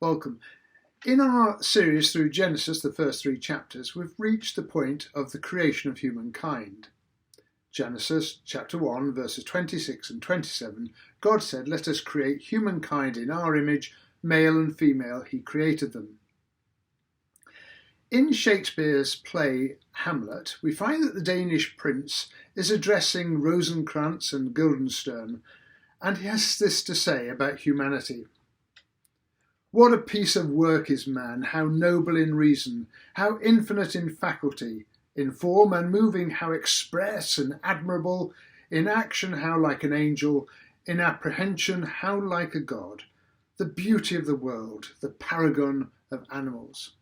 Welcome. In our series through Genesis, the first 3 chapters, we've reached the point of the creation of humankind. Genesis chapter 1, verses 26 and 27, God said, "Let us create humankind in our image, male and female he created them." In Shakespeare's play Hamlet, we find that the Danish prince is addressing Rosencrantz and Guildenstern, and he has this to say about humanity. "What a piece of work is man, how noble in reason, how infinite in faculty, in form and moving how express and admirable, in action how like an angel, in apprehension how like a god, the beauty of the world, the paragon of animals."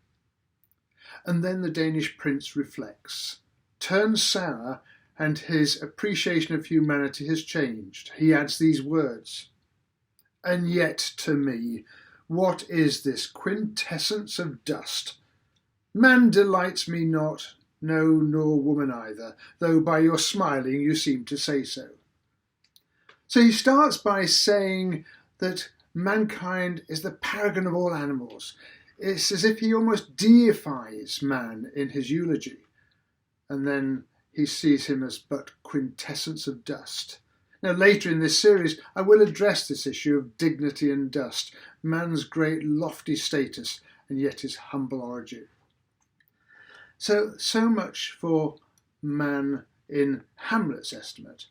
And then the Danish prince reflects, turns sour, and his appreciation of humanity has changed. He adds these words, "And yet to me, what is this quintessence of dust? Man delights me not, no, nor woman either, though by your smiling you seem to say so." So he starts by saying that mankind is the paragon of all animals. It's as if he almost deifies man in his eulogy. And then he sees him as but quintessence of dust. Now, later in this series, I will address this issue of dignity and dust, man's great lofty status, and yet his humble origin. So much for man in Hamlet's estimate.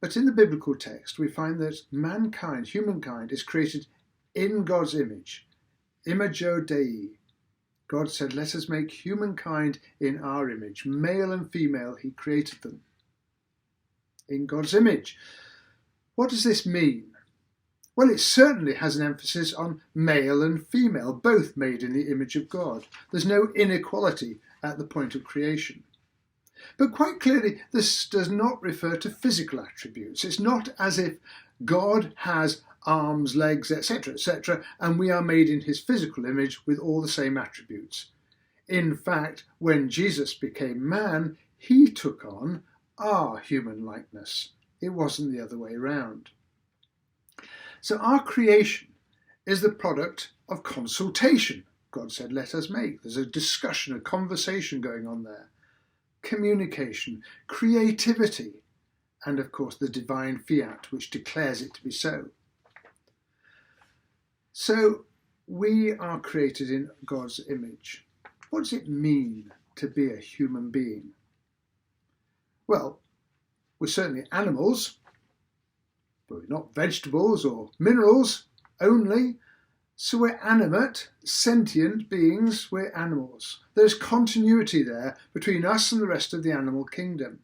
But in the biblical text, we find that mankind, humankind, is created in God's image, imago Dei. God said, "Let us make humankind in our image. Male and female, he created them." In God's image. What does this mean? Well, it certainly has an emphasis on male and female, both made in the image of God. There's no inequality at the point of creation. But quite clearly, this does not refer to physical attributes. It's not as if God has arms, legs, etc., and we are made in his physical image with all the same attributes. In fact, when Jesus became man, he took on our human likeness. It wasn't the other way around. So our creation is the product of consultation. God said, "Let us make." There's a discussion, a conversation going on there. Communication, creativity, and of course the divine fiat which declares it to be so. So we are created in God's image. What does it mean to be a human being? Well, we're certainly animals, but we're not vegetables or minerals only. So we're animate, sentient beings, we're animals. There's continuity there between us and the rest of the animal kingdom.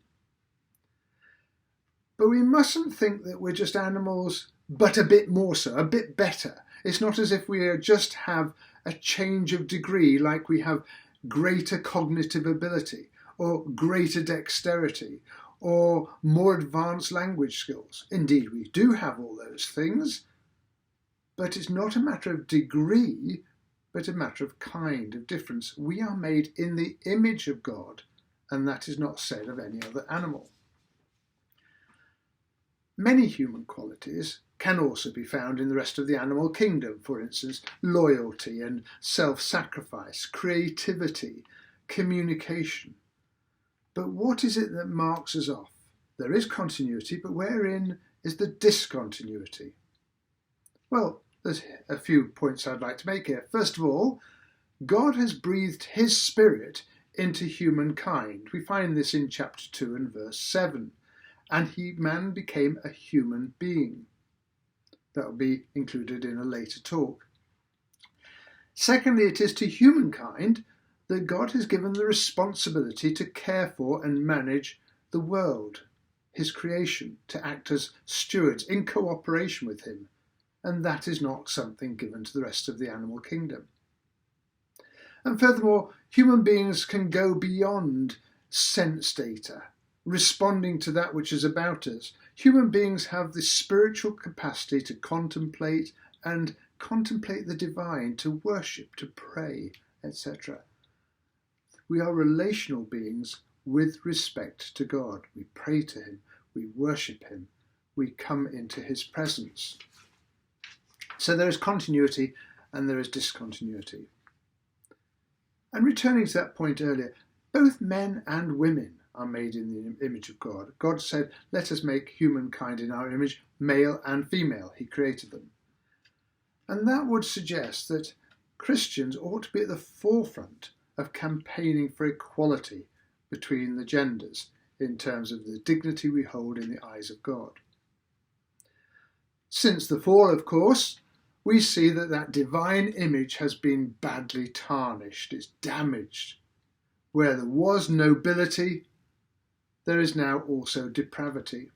But we mustn't think that we're just animals, but a bit more so, a bit better. It's not as if we just have a change of degree, like we have greater cognitive ability, or greater dexterity, or more advanced language skills. Indeed, we do have all those things, but it's not a matter of degree, but a matter of kind, of difference. We are made in the image of God, and that is not said of any other animal. Many human qualities can also be found in the rest of the animal kingdom, for instance, loyalty and self-sacrifice, creativity, communication. But what is it that marks us off? There is continuity, but wherein is the discontinuity? Well, there's a few points I'd like to make here. First of all, God has breathed his spirit into humankind. We find this in chapter 2 and verse 7. And man became a human being. That will be included in a later talk. Secondly, it is to humankind that God has given the responsibility to care for and manage the world, his creation, to act as stewards in cooperation with him. And that is not something given to the rest of the animal kingdom. And furthermore, human beings can go beyond sense data, responding to that which is about us. Human beings have the spiritual capacity to contemplate the divine, to worship, to pray, etc. We are relational beings with respect to God. We pray to him, we worship him, we come into his presence. So there is continuity and there is discontinuity. And returning to that point earlier, both men and women are made in the image of God. God said, let us make humankind in our image, male and female. He created them. And that would suggest that Christians ought to be at the forefront of campaigning for equality between the genders in terms of the dignity we hold in the eyes of God. Since the fall, of course, we see that that divine image has been badly tarnished. It's damaged. Where there was nobility, there is now also depravity.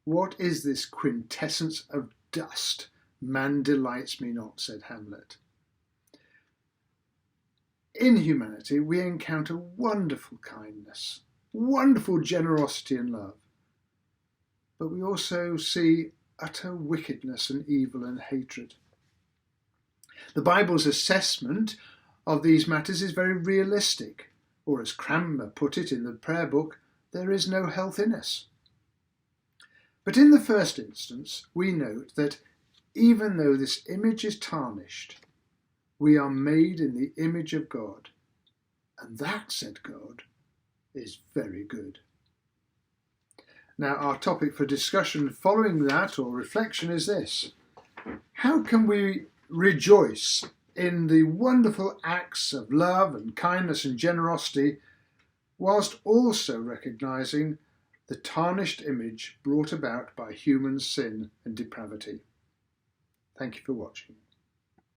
What is this quintessence of dust? Man delights me not, said Hamlet. In humanity, we encounter wonderful kindness, wonderful generosity and love. But we also see utter wickedness and evil and hatred. The Bible's assessment of these matters is very realistic, or as Cranmer put it in the prayer book, there is no health in us. But in the first instance, we note that even though this image is tarnished, we are made in the image of God, and that, said God, is very good. Now, our topic for discussion following that, or reflection, is this. How can we rejoice in the wonderful acts of love and kindness and generosity, whilst also recognising the tarnished image brought about by human sin and depravity? Thank you for watching.